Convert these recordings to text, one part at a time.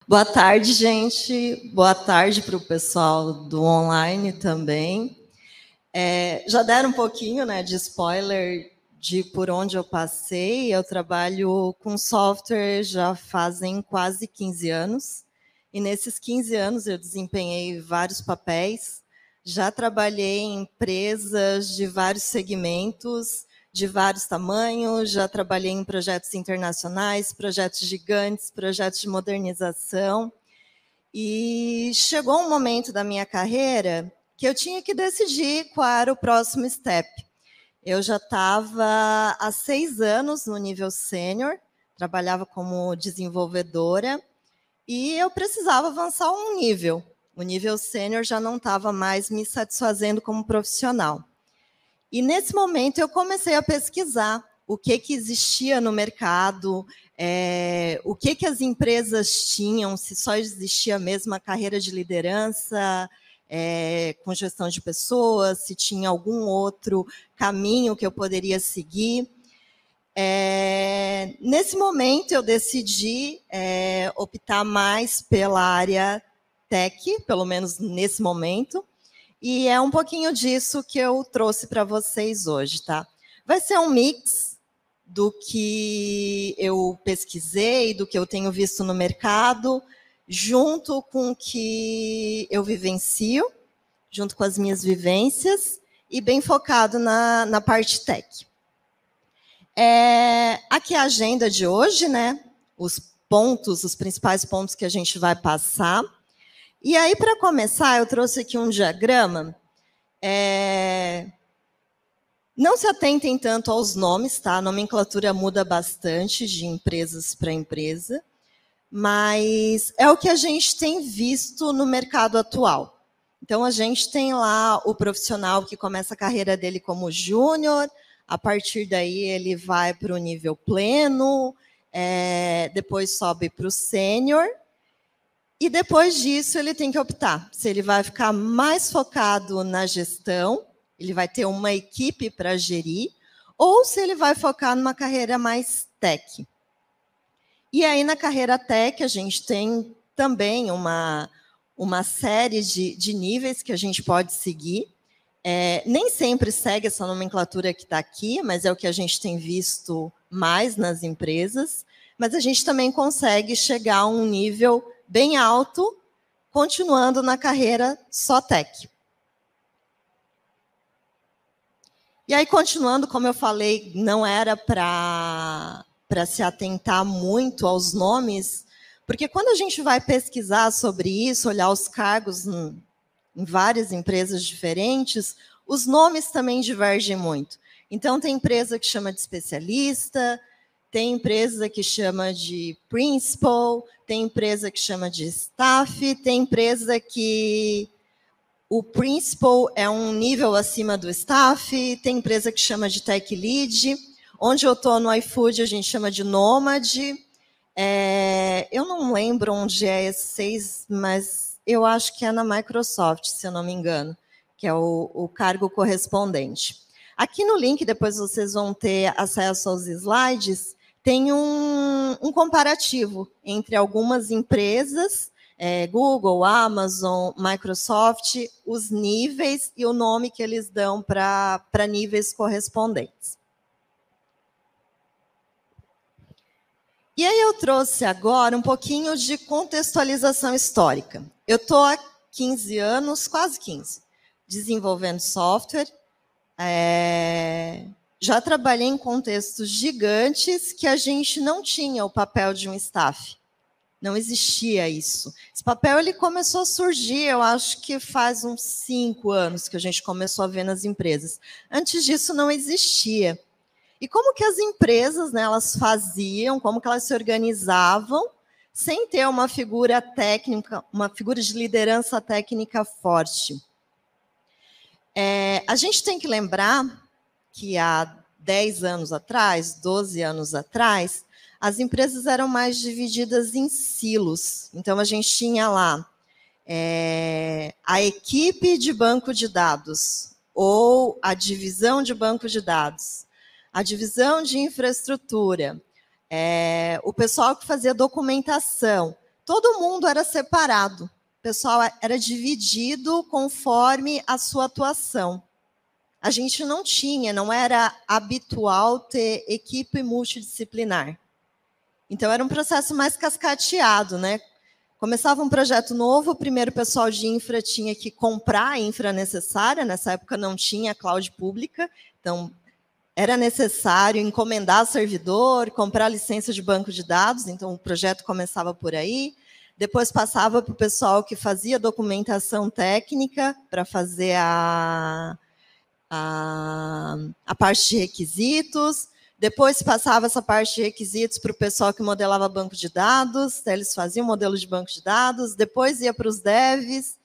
Boa tarde, gente. Boa tarde para o pessoal do online também. Já deram um pouquinho, né, de spoiler de por onde eu passei. Eu trabalho com software já fazem quase 15 anos. E nesses 15 anos eu desempenhei vários papéis. Já trabalhei em empresas de vários segmentos, de vários tamanhos, já trabalhei em projetos internacionais, projetos gigantes, projetos de modernização. E chegou um momento da minha carreira que eu tinha que decidir qual era o próximo step. Eu já estava há 6 anos no nível sênior, trabalhava como desenvolvedora, e eu precisava avançar um nível. O nível sênior já não estava mais me satisfazendo como profissional. E nesse momento eu comecei a pesquisar o que existia no mercado, o que as empresas tinham, se só existia mesmo a carreira de liderança, com gestão de pessoas, se tinha algum outro caminho que eu poderia seguir. Nesse momento eu decidi optar mais pela área tech, pelo menos nesse momento, e é um pouquinho disso que eu trouxe para vocês hoje, tá? Vai ser um mix do que eu pesquisei, do que eu tenho visto no mercado, junto com o que eu vivencio, junto com as minhas vivências, e bem focado na parte tech. Aqui é a agenda de hoje, né? Os principais pontos que a gente vai passar. E aí, para começar, eu trouxe aqui um diagrama. Não se atentem tanto aos nomes, tá? A nomenclatura muda bastante de empresas para empresa, mas é o que a gente tem visto no mercado atual. Então, a gente tem lá o profissional que começa a carreira dele como júnior, a partir daí ele vai para o nível pleno, depois sobe para o sênior, e depois disso ele tem que optar se ele vai ficar mais focado na gestão, ele vai ter uma equipe para gerir, ou se ele vai focar numa carreira mais tech. E aí, na carreira tech, a gente tem também uma série de níveis que a gente pode seguir. Nem sempre segue essa nomenclatura que está aqui, mas é o que a gente tem visto mais nas empresas. Mas a gente também consegue chegar a um nível bem alto, continuando na carreira só tech. E aí, continuando, como eu falei, não era para se atentar muito aos nomes, porque quando a gente vai pesquisar sobre isso, olhar os cargos em várias empresas diferentes, os nomes também divergem muito. Então, tem empresa que chama de especialista, tem empresa que chama de principal, tem empresa que chama de staff, tem empresa que o principal é um nível acima do staff, tem empresa que chama de tech lead. Onde eu estou no iFood, a gente chama de nômade. Eu não lembro onde é esse 6, mas eu acho que é na Microsoft, se eu não me engano, que é o cargo correspondente. Aqui no link, depois vocês vão ter acesso aos slides, tem um comparativo entre algumas empresas, Google, Amazon, Microsoft, os níveis e o nome que eles dão para níveis correspondentes. E aí eu trouxe agora um pouquinho de contextualização histórica. Eu estou há 15 anos, quase 15, desenvolvendo software. Já trabalhei em contextos gigantes que a gente não tinha o papel de um staff. Não existia isso. Esse papel ele começou a surgir, eu acho que faz uns 5 anos que a gente começou a ver nas empresas. Antes disso não existia. E como que as empresas, né, elas faziam, como que elas se organizavam sem ter uma figura técnica, uma figura de liderança técnica forte? A gente tem que lembrar que há 10 anos atrás, 12 anos atrás, as empresas eram mais divididas em silos. Então, a gente tinha lá a equipe de banco de dados, ou a divisão de banco de dados, a divisão de infraestrutura, o pessoal que fazia documentação. todo mundo era separado. O pessoal era dividido conforme a sua atuação. A gente não era habitual ter equipe multidisciplinar. Então, era um processo mais cascateado, né? Começava um projeto novo, o primeiro pessoal de infra tinha que comprar a infra necessária, nessa época não tinha cloud pública, então era necessário encomendar servidor, comprar licença de banco de dados, então o projeto começava por aí. Depois passava para o pessoal que fazia documentação técnica para fazer a parte de requisitos. Depois passava essa parte de requisitos para o pessoal que modelava banco de dados, eles faziam modelo de banco de dados, depois ia para os devs,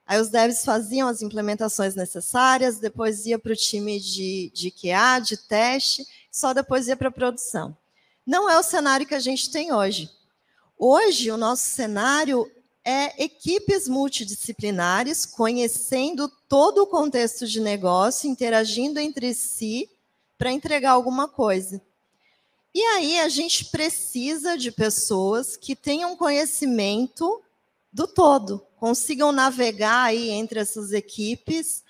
aí os devs faziam as implementações necessárias, depois ia para o time de QA, de teste, só depois ia para a produção. Não é o cenário que a gente tem hoje. Hoje, o nosso cenário é equipes multidisciplinares, conhecendo todo o contexto de negócio, interagindo entre si, para entregar alguma coisa. E aí a gente precisa de pessoas que tenham conhecimento do todo, consigam navegar aí entre essas equipes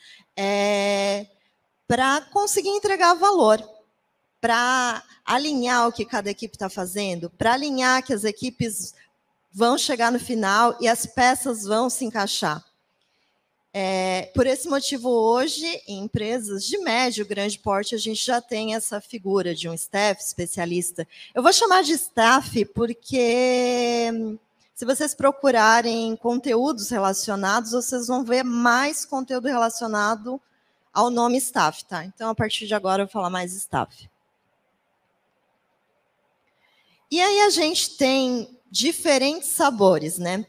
para conseguir entregar valor, para alinhar o que cada equipe está fazendo, para alinhar que as equipes vão chegar no final e as peças vão se encaixar. Por esse motivo, hoje, em empresas de médio, grande porte, a gente já tem essa figura de um staff especialista. Eu vou chamar de staff porque, se vocês procurarem conteúdos relacionados, vocês vão ver mais conteúdo relacionado ao nome staff, tá? Então, a partir de agora, eu vou falar mais staff. E aí a gente tem diferentes sabores, né?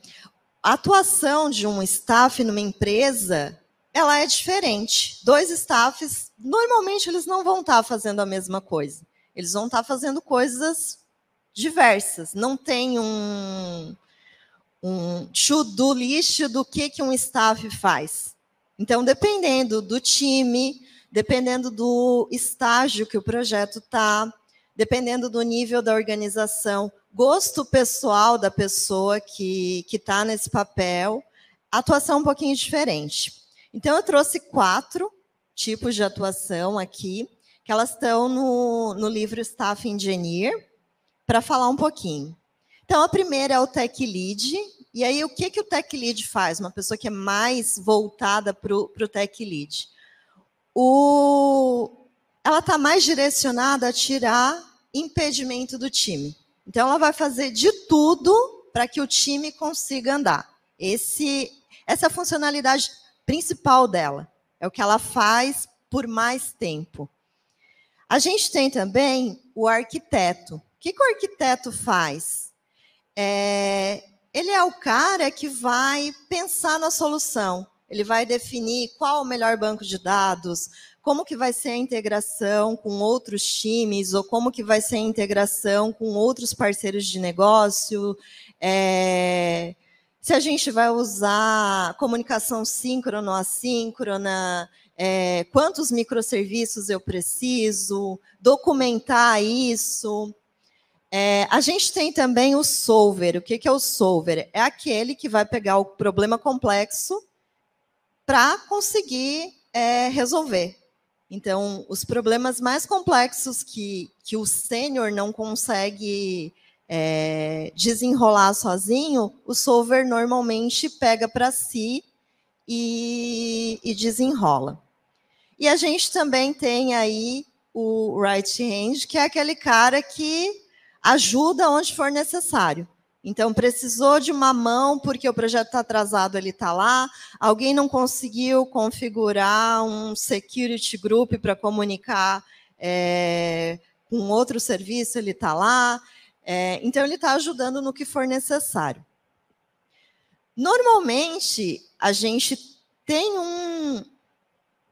A atuação de um staff numa empresa, ela é diferente. Dois staffs, normalmente, eles não vão estar fazendo a mesma coisa. Eles vão estar fazendo coisas diversas. Não tem um to-do list do que um staff faz. Então, dependendo do time, dependendo do estágio que o projeto está, dependendo do nível da organização, gosto pessoal da pessoa que está nesse papel, atuação um pouquinho diferente. Então, eu trouxe 4 tipos de atuação aqui, que elas estão no livro Staff Engineer, para falar um pouquinho. Então, a primeira é o Tech Lead. E aí, o que o Tech Lead faz? Uma pessoa que é mais voltada para o Tech Lead. Ela está mais direcionada a tirar impedimento do time. Então, ela vai fazer de tudo para que o time consiga andar. Essa é a funcionalidade principal dela. É o que ela faz por mais tempo. A gente tem também o arquiteto. O que o arquiteto faz? Ele é o cara que vai pensar na solução. Ele vai definir qual o melhor banco de dados, como que vai ser a integração com outros times, ou como que vai ser a integração com outros parceiros de negócio, se a gente vai usar comunicação síncrona ou assíncrona, quantos microserviços eu preciso, documentar isso. A gente tem também o solver. O que é o solver? É aquele que vai pegar o problema complexo para conseguir resolver. Então, os problemas mais complexos que o sênior não consegue desenrolar sozinho, o solver normalmente pega para si e desenrola. E a gente também tem aí o right hand, que é aquele cara que ajuda onde for necessário. Então, precisou de uma mão porque o projeto está atrasado, ele está lá. Alguém não conseguiu configurar um security group para comunicar com outro serviço, ele está lá. Então, ele está ajudando no que for necessário. Normalmente, a gente tem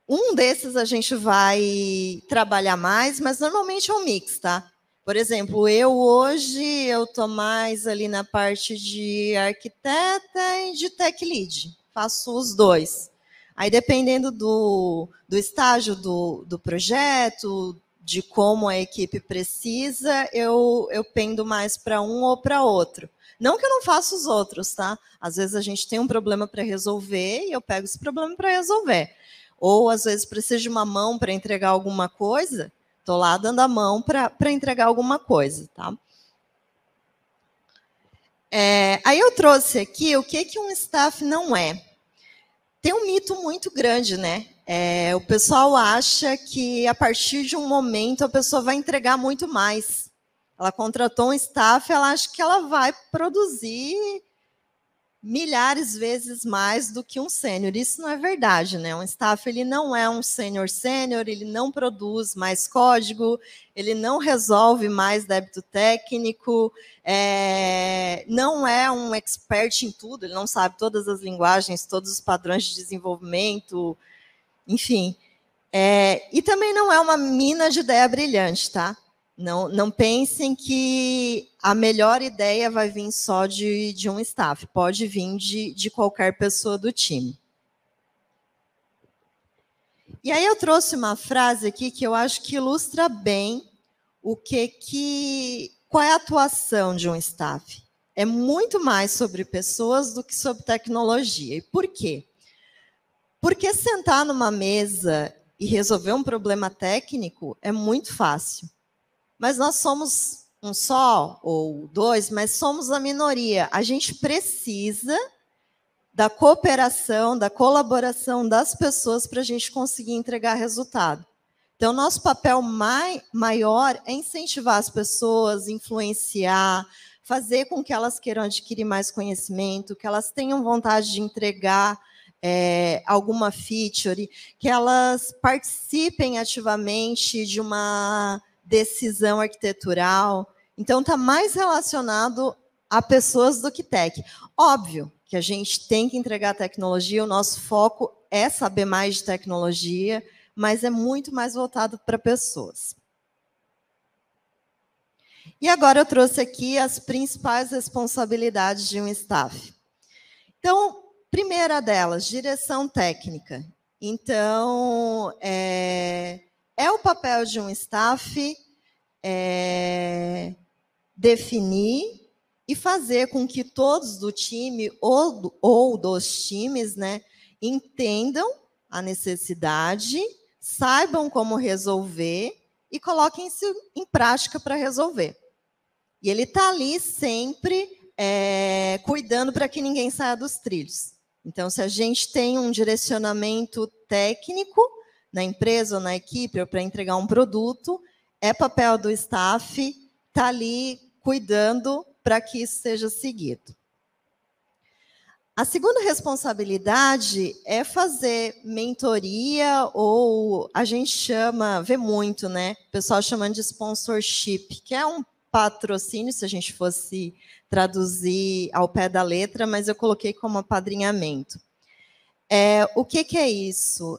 um desses a gente vai trabalhar mais, mas normalmente é um mix, tá? Por exemplo, hoje eu estou mais ali na parte de arquiteta e de tech lead. Faço os dois. Aí, dependendo do estágio do projeto, de como a equipe precisa, eu pendo mais para um ou para outro. Não que eu não faça os outros, tá? Às vezes a gente tem um problema para resolver e eu pego esse problema para resolver. Ou às vezes preciso de uma mão para entregar alguma coisa, estou lá dando a mão para entregar alguma coisa, tá? Aí eu trouxe aqui o que um staff não é. Tem um mito muito grande, né? O pessoal acha que a partir de um momento a pessoa vai entregar muito mais. Ela contratou um staff, ela acha que ela vai produzir milhares de vezes mais do que um sênior. Isso não é verdade, né? Um staff ele não é um sênior, ele não produz mais código, ele não resolve mais débito técnico, não é um expert em tudo, ele não sabe todas as linguagens, todos os padrões de desenvolvimento, enfim. E também não é uma mina de ideia brilhante, tá? Não pensem que a melhor ideia vai vir só de um staff, pode vir de qualquer pessoa do time. E aí eu trouxe uma frase aqui que eu acho que ilustra bem qual é a atuação de um staff. É muito mais sobre pessoas do que sobre tecnologia. E por quê? Porque sentar numa mesa e resolver um problema técnico é muito fácil. Mas nós somos um só ou dois, mas somos a minoria. A gente precisa da cooperação, da colaboração das pessoas para a gente conseguir entregar resultado. Então, nosso papel maior é incentivar as pessoas, influenciar, fazer com que elas queiram adquirir mais conhecimento, que elas tenham vontade de entregar alguma feature, que elas participem ativamente de uma decisão arquitetural. Então, está mais relacionado a pessoas do que tech. Óbvio que a gente tem que entregar tecnologia, o nosso foco é saber mais de tecnologia, mas é muito mais voltado para pessoas. E agora eu trouxe aqui as principais responsabilidades de um staff. Então, primeira delas, direção técnica. Então, é o papel de um staff definir e fazer com que todos do time ou dos times, né, entendam a necessidade, saibam como resolver e coloquem isso em prática para resolver. E ele está ali sempre cuidando para que ninguém saia dos trilhos. Então, se a gente tem um direcionamento técnico na empresa ou na equipe ou para entregar um produto, é papel do staff estar ali cuidando para que isso seja seguido. A segunda responsabilidade é fazer mentoria, ou a gente vê muito, né? O pessoal chamando de sponsorship, que é um patrocínio, se a gente fosse traduzir ao pé da letra, mas eu coloquei como apadrinhamento. O que é isso?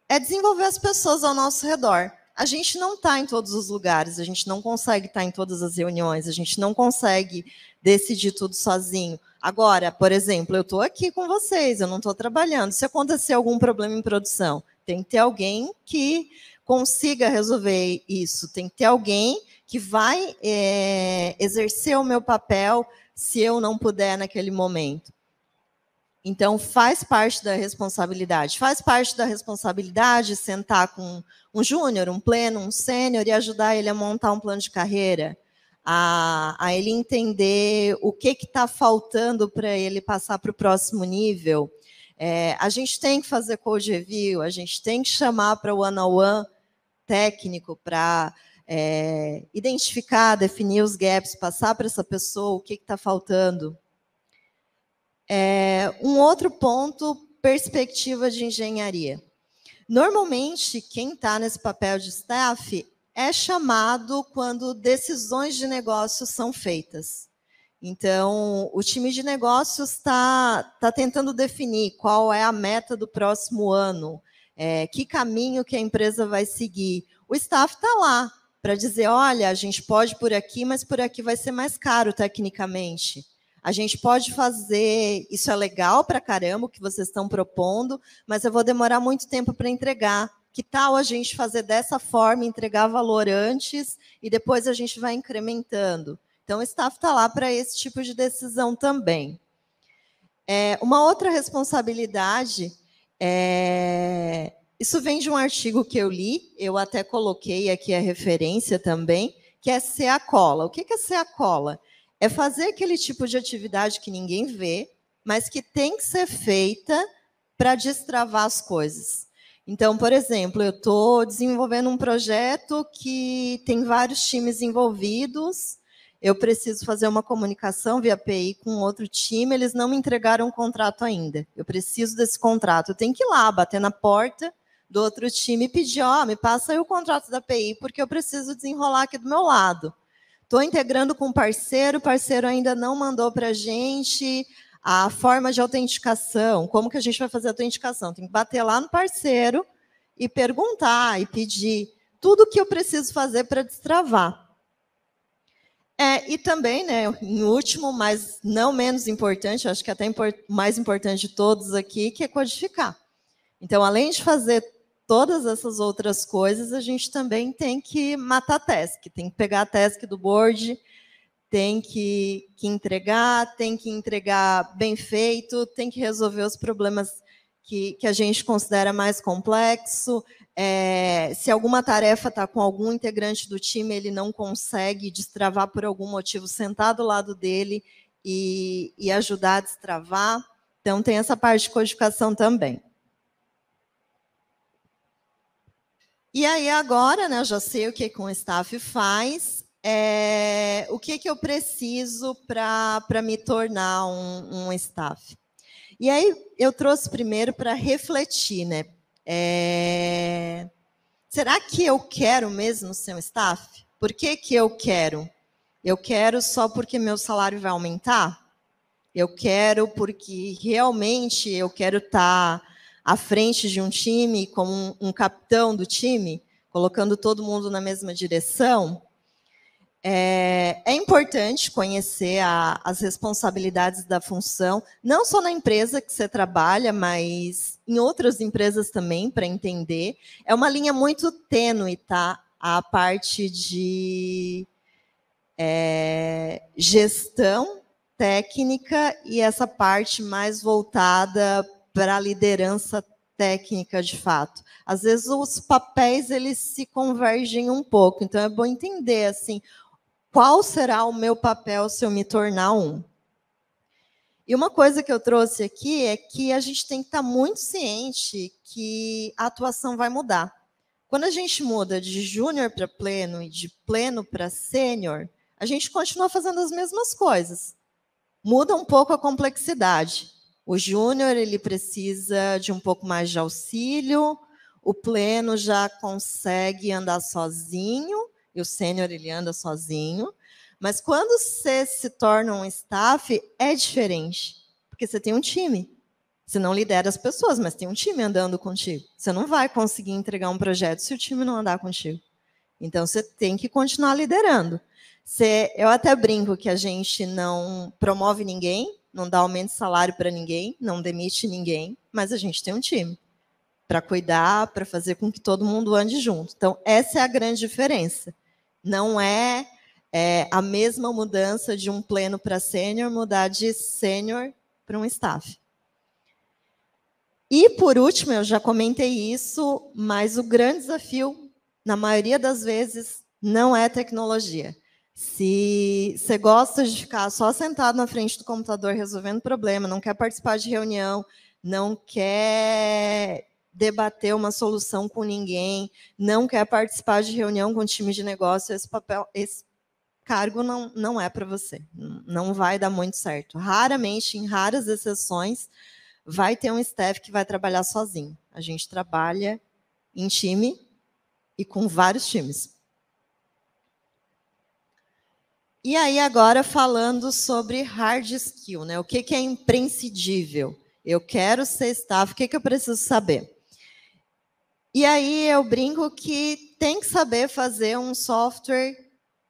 É desenvolver as pessoas ao nosso redor. A gente não está em todos os lugares, a gente não consegue estar em todas as reuniões, a gente não consegue decidir tudo sozinho. Agora, por exemplo, eu estou aqui com vocês, eu não estou trabalhando. Se acontecer algum problema em produção, tem que ter alguém que consiga resolver isso, tem que ter alguém que vai exercer o meu papel se eu não puder naquele momento. Então, faz parte da responsabilidade. Faz parte da responsabilidade sentar com um júnior, um pleno, um sênior e ajudar ele a montar um plano de carreira, a ele entender o que está faltando para ele passar para o próximo nível. A gente tem que fazer code review, a gente tem que chamar para o one-on-one técnico para identificar, definir os gaps, passar para essa pessoa o que está faltando. Um outro ponto, perspectiva de engenharia. Normalmente, quem está nesse papel de staff é chamado quando decisões de negócios são feitas. Então, o time de negócios está tentando definir qual é a meta do próximo ano, que caminho que a empresa vai seguir. O staff está lá para dizer, olha, a gente pode ir por aqui, mas por aqui vai ser mais caro tecnicamente. A gente pode fazer, isso é legal para caramba o que vocês estão propondo, mas eu vou demorar muito tempo para entregar. que tal a gente fazer dessa forma, entregar valor antes e depois a gente vai incrementando? Então, o staff está lá para esse tipo de decisão também. Uma outra responsabilidade, isso vem de um artigo que eu li, eu até coloquei aqui a referência também, que é ser a cola. O que é ser a cola? É fazer aquele tipo de atividade que ninguém vê, mas que tem que ser feita para destravar as coisas. Então, por exemplo, eu estou desenvolvendo um projeto que tem vários times envolvidos, eu preciso fazer uma comunicação via API com outro time, eles não me entregaram um contrato ainda. Eu preciso desse contrato. Eu tenho que ir lá, bater na porta do outro time e pedir, me passa aí o contrato da API, porque eu preciso desenrolar aqui do meu lado. Estou integrando com o parceiro ainda não mandou para a gente a forma de autenticação. Como que a gente vai fazer a autenticação? Tem que bater lá no parceiro e perguntar e pedir tudo o que eu preciso fazer para destravar. E também, né, em último, mas não menos importante, acho que até mais importante de todos aqui, que é codificar. Então, além de fazer todas essas outras coisas, a gente também tem que matar a task, tem que pegar a task do board, tem que entregar, tem que entregar bem feito, tem que resolver os problemas que a gente considera mais complexo. Se alguma tarefa está com algum integrante do time, ele não consegue destravar por algum motivo, sentar do lado dele e ajudar a destravar. Então, tem essa parte de codificação também. E aí, agora, né, eu já sei o que o staff faz, o que eu preciso para me tornar um staff. E aí, eu trouxe primeiro para refletir, né? Será que eu quero mesmo ser um staff? Por que eu quero? Eu quero só porque meu salário vai aumentar? Eu quero porque realmente eu quero estar à frente de um time, como um capitão do time, colocando todo mundo na mesma direção? É importante conhecer as responsabilidades da função, não só na empresa que você trabalha, mas em outras empresas também, para entender. É uma linha muito tênue, tá? A parte de gestão técnica e essa parte mais voltada para a liderança técnica, de fato. Às vezes, os papéis eles se convergem um pouco, então é bom entender, assim, qual será o meu papel se eu me tornar um? E uma coisa que eu trouxe aqui é que a gente tem que estar muito ciente que a atuação vai mudar. Quando a gente muda de júnior para pleno e de pleno para sênior, a gente continua fazendo as mesmas coisas. Muda um pouco a complexidade. O júnior ele precisa de um pouco mais de auxílio, o pleno já consegue andar sozinho, e o sênior ele anda sozinho. Mas quando você se torna um staff, é diferente, porque você tem um time. Você não lidera as pessoas, mas tem um time andando contigo. Você não vai conseguir entregar um projeto se o time não andar contigo. Então, você tem que continuar liderando. Eu até brinco que a gente não promove ninguém, não dá aumento de salário para ninguém, não demite ninguém, mas a gente tem um time para cuidar, para fazer com que todo mundo ande junto. Então, essa é a grande diferença. Não é a mesma mudança de um pleno para sênior, mudar de sênior para um staff. E, por último, eu já comentei isso, mas o grande desafio, na maioria das vezes, não é tecnologia. Se você gosta de ficar só sentado na frente do computador resolvendo problema, não quer participar de reunião, não quer debater uma solução com ninguém, não quer participar de reunião com time de negócio, esse cargo não é para você. Não vai dar muito certo. Raramente, em raras exceções, vai ter um staff que vai trabalhar sozinho. A gente trabalha em time e com vários times. E aí, agora, falando sobre hard skill, né? O que é imprescindível? Eu quero ser staff, o que eu preciso saber? E aí, eu brinco que tem que saber fazer um software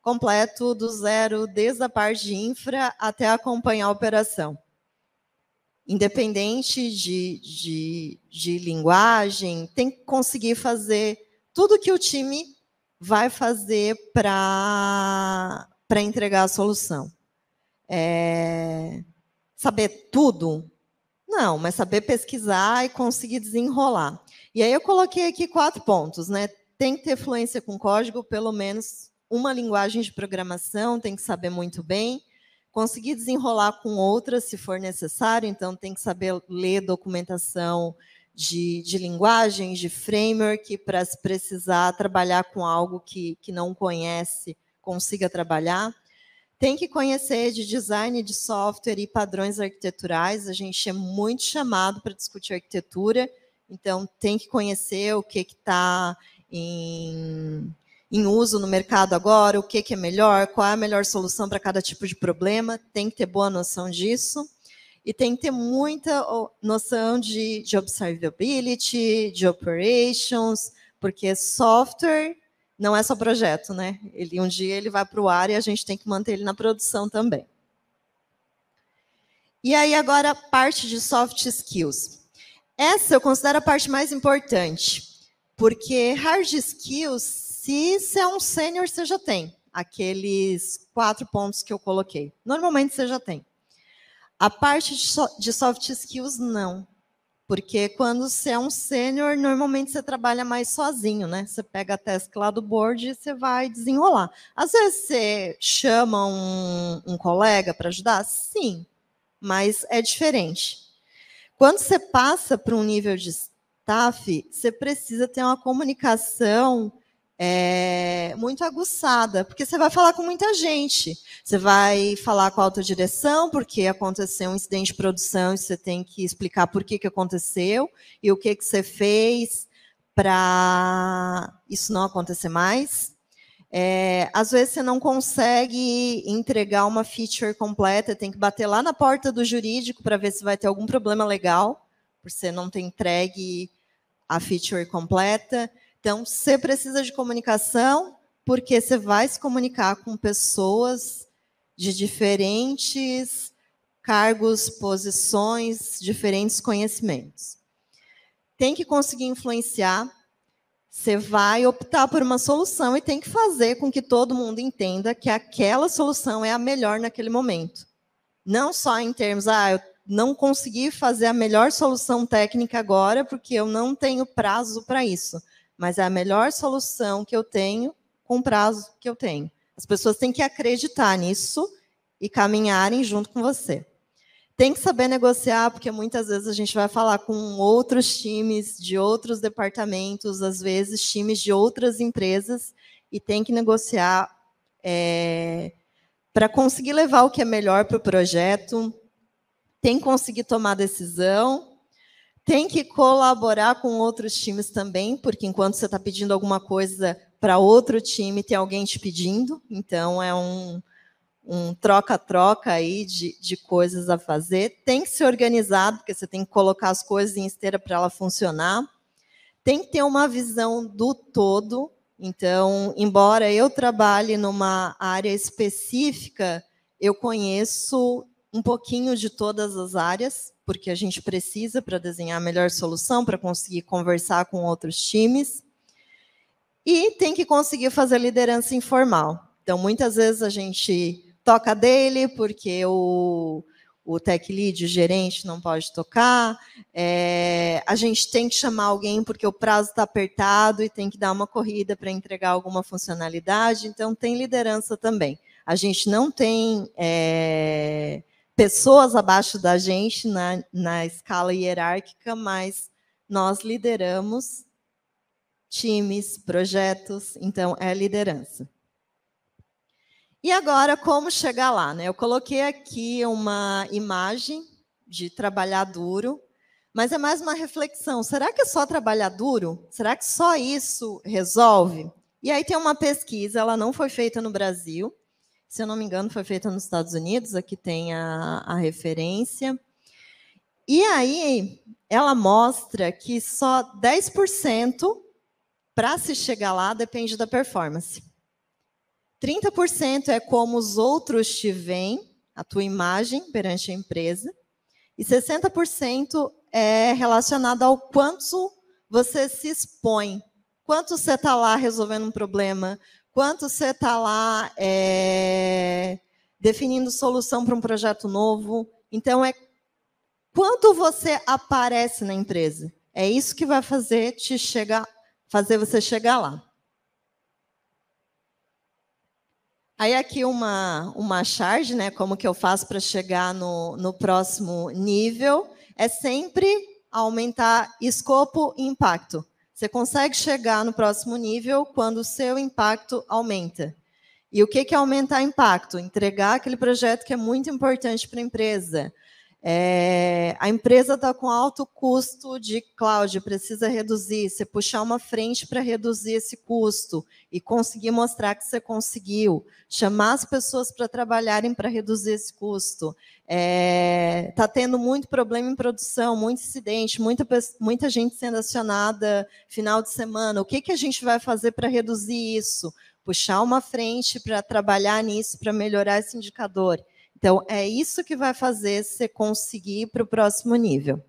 completo do zero, desde a parte de infra até acompanhar a operação. independente de linguagem, tem que conseguir fazer tudo que o time vai fazer para entregar a solução. Saber tudo? Não, mas saber pesquisar e conseguir desenrolar. E aí eu coloquei aqui 4 pontos, né? Tem que ter fluência com código, pelo menos uma linguagem de programação, tem que saber muito bem. Conseguir desenrolar com outras, se for necessário, então tem que saber ler documentação de linguagem, de framework, para se precisar trabalhar com algo que não conhece, consiga trabalhar. Tem que conhecer de design de software e padrões arquiteturais. A gente é muito chamado para discutir arquitetura, então tem que conhecer o que está em uso no mercado agora, o que é melhor, qual é a melhor solução para cada tipo de problema. Tem que ter boa noção disso. E tem que ter muita noção de observability, de operations, porque software não é só projeto, né? Um dia ele vai para o ar e a gente tem que manter ele na produção também. E aí agora a parte de soft skills. Essa eu considero a parte mais importante, porque hard skills, se você é um sênior, você já tem aqueles 4 pontos que eu coloquei. Normalmente você já tem. A parte de soft skills, não. Porque quando você é um sênior, normalmente você trabalha mais sozinho, né? Você pega a task lá do board e você vai desenrolar. Às vezes você chama um colega para ajudar? Sim, mas é diferente. Quando você passa para um nível de staff, você precisa ter uma comunicação muito aguçada, porque você vai falar com muita gente. Você vai falar com a autodireção, porque aconteceu um incidente de produção e você tem que explicar por que aconteceu e o que você fez para isso não acontecer mais. Às vezes você não consegue entregar uma feature completa, tem que bater lá na porta do jurídico para ver se vai ter algum problema legal, por você não ter entregue a feature completa. Então, você precisa de comunicação, porque você vai se comunicar com pessoas de diferentes cargos, posições, diferentes conhecimentos. Tem que conseguir influenciar. Você vai optar por uma solução e tem que fazer com que todo mundo entenda que aquela solução é a melhor naquele momento. Não só em termos, eu não consegui fazer a melhor solução técnica agora porque eu não tenho prazo para isso. Mas é a melhor solução que eu tenho com o prazo que eu tenho. As pessoas têm que acreditar nisso e caminharem junto com você. Tem que saber negociar, porque muitas vezes a gente vai falar com outros times de outros departamentos, às vezes times de outras empresas, e tem que negociar para conseguir levar o que é melhor para o projeto. Tem que conseguir tomar decisão. Tem que colaborar com outros times também, porque enquanto você está pedindo alguma coisa para outro time, tem alguém te pedindo. Então, é um troca-troca aí de coisas a fazer. Tem que ser organizado, porque você tem que colocar as coisas em esteira para ela funcionar. Tem que ter uma visão do todo. Então, embora eu trabalhe numa área específica, eu conheço um pouquinho de todas as áreas, porque a gente precisa para desenhar a melhor solução, para conseguir conversar com outros times. E tem que conseguir fazer liderança informal. Então, muitas vezes a gente toca dele, porque o tech lead, o gerente, não pode tocar. A gente tem que chamar alguém porque o prazo está apertado e tem que dar uma corrida para entregar alguma funcionalidade. Então, tem liderança também. A gente não tem pessoas abaixo da gente na escala hierárquica, mas nós lideramos times, projetos, então é liderança. E agora, como chegar lá, né? Eu coloquei aqui uma imagem de trabalhar duro, mas é mais uma reflexão. Será que é só trabalhar duro? Será que só isso resolve? E aí tem uma pesquisa, ela não foi feita no Brasil, se eu não me engano, foi feita nos Estados Unidos, aqui tem a referência. E aí, ela mostra que só 10% para se chegar lá depende da performance. 30% é como os outros te veem, a tua imagem perante a empresa, E 60% é relacionado ao quanto você se expõe, quanto você está lá resolvendo um problema, quanto você está lá definindo solução para um projeto novo. Então, é quanto você aparece na empresa. É isso que vai fazer você chegar lá. Aí aqui uma charge, né? Como que eu faço para chegar no próximo nível? É sempre aumentar escopo e impacto. Você consegue chegar no próximo nível quando o seu impacto aumenta. E o que é aumentar impacto? Entregar aquele projeto que é muito importante para a empresa. A empresa está com alto custo de cloud, precisa reduzir. Você puxar uma frente para reduzir esse custo e conseguir mostrar que você conseguiu. Chamar as pessoas para trabalharem para reduzir esse custo. Está tendo muito problema em produção, muito incidente, muita gente sendo acionada final de semana. O que a gente vai fazer para reduzir isso? Puxar uma frente para trabalhar nisso, para melhorar esse indicador. Então, é isso que vai fazer você conseguir para o próximo nível.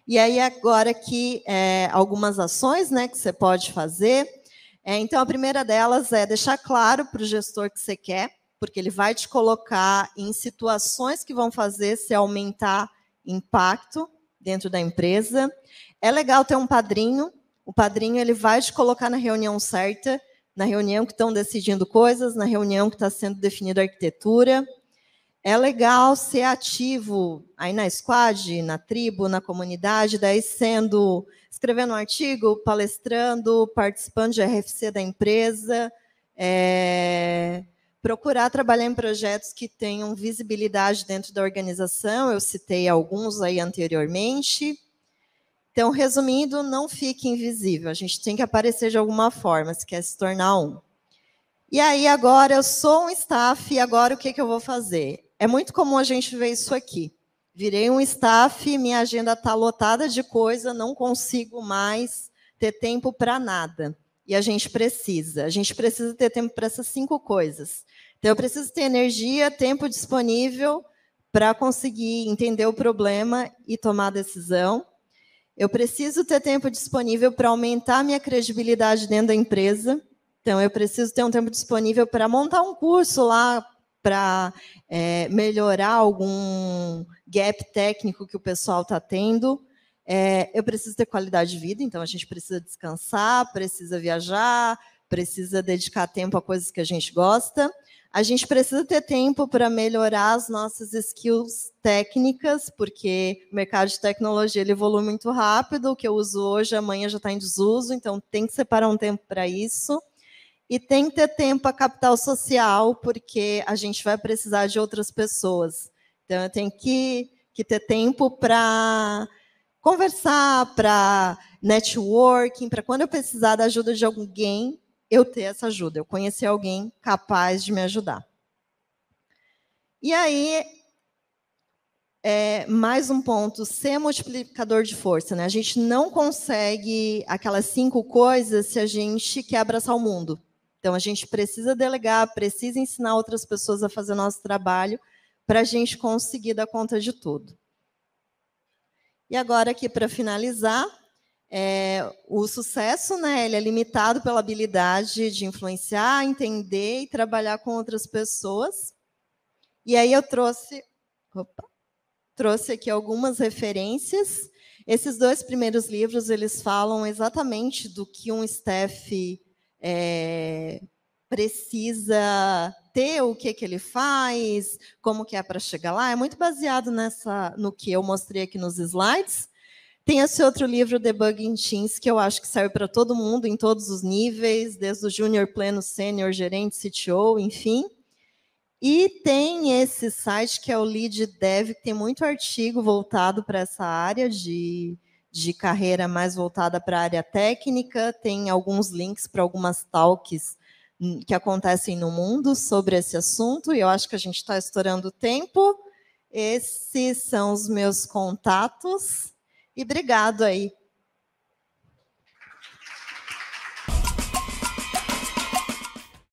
E aí, agora aqui, algumas ações, né, que você pode fazer. Então, a primeira delas é deixar claro para o gestor que você quer, porque ele vai te colocar em situações que vão fazer você aumentar impacto dentro da empresa. É legal ter um padrinho. O padrinho ele vai te colocar na reunião certa, na reunião que estão decidindo coisas, na reunião que está sendo definida a arquitetura. É legal ser ativo aí na squad, na tribo, na comunidade, daí escrevendo um artigo, palestrando, participando de RFC da empresa, procurar trabalhar em projetos que tenham visibilidade dentro da organização, eu citei alguns aí anteriormente. Então, resumindo, não fique invisível. A gente tem que aparecer de alguma forma, se quer se tornar um. E aí, agora, eu sou um staff, e agora o que eu vou fazer? É muito comum a gente ver isso aqui. Virei um staff, minha agenda está lotada de coisa, não consigo mais ter tempo para nada. E a gente precisa ter tempo para essas 5 coisas. Então, eu preciso ter energia, tempo disponível para conseguir entender o problema e tomar a decisão. Eu preciso ter tempo disponível para aumentar minha credibilidade dentro da empresa. Então, eu preciso ter um tempo disponível para montar um curso lá, para melhorar algum gap técnico que o pessoal está tendo. Eu preciso ter qualidade de vida, então a gente precisa descansar, precisa viajar, precisa dedicar tempo a coisas que a gente gosta. A gente precisa ter tempo para melhorar as nossas skills técnicas, porque o mercado de tecnologia ele evolui muito rápido, o que eu uso hoje, amanhã já está em desuso, então tem que separar um tempo para isso. E tem que ter tempo para capital social, porque a gente vai precisar de outras pessoas. Então, eu tenho que ter tempo para conversar, para networking, para quando eu precisar da ajuda de alguém, eu ter essa ajuda, eu conhecer alguém capaz de me ajudar. E aí, mais um ponto, ser multiplicador de força. Né? A gente não consegue aquelas 5 coisas se a gente quer abraçar o mundo. Então, a gente precisa delegar, precisa ensinar outras pessoas a fazer o nosso trabalho para a gente conseguir dar conta de tudo. E agora, aqui, para finalizar, o sucesso, né, ele é limitado pela habilidade de influenciar, entender e trabalhar com outras pessoas. E aí eu trouxe aqui algumas referências. Esses 2 primeiros livros, eles falam exatamente do que um staff precisa ter, o que ele faz, como que é para chegar lá. É muito baseado no que eu mostrei aqui nos slides. Tem esse outro livro, Debugging Teams, que eu acho que serve para todo mundo, em todos os níveis, desde o júnior, pleno, sênior, gerente, CTO, enfim. E tem esse site, que é o Lead Dev, que tem muito artigo voltado para essa área de carreira mais voltada para a área técnica. Tem alguns links para algumas talks que acontecem no mundo sobre esse assunto, e eu acho que a gente está estourando o tempo. Esses são os meus contatos. E obrigado aí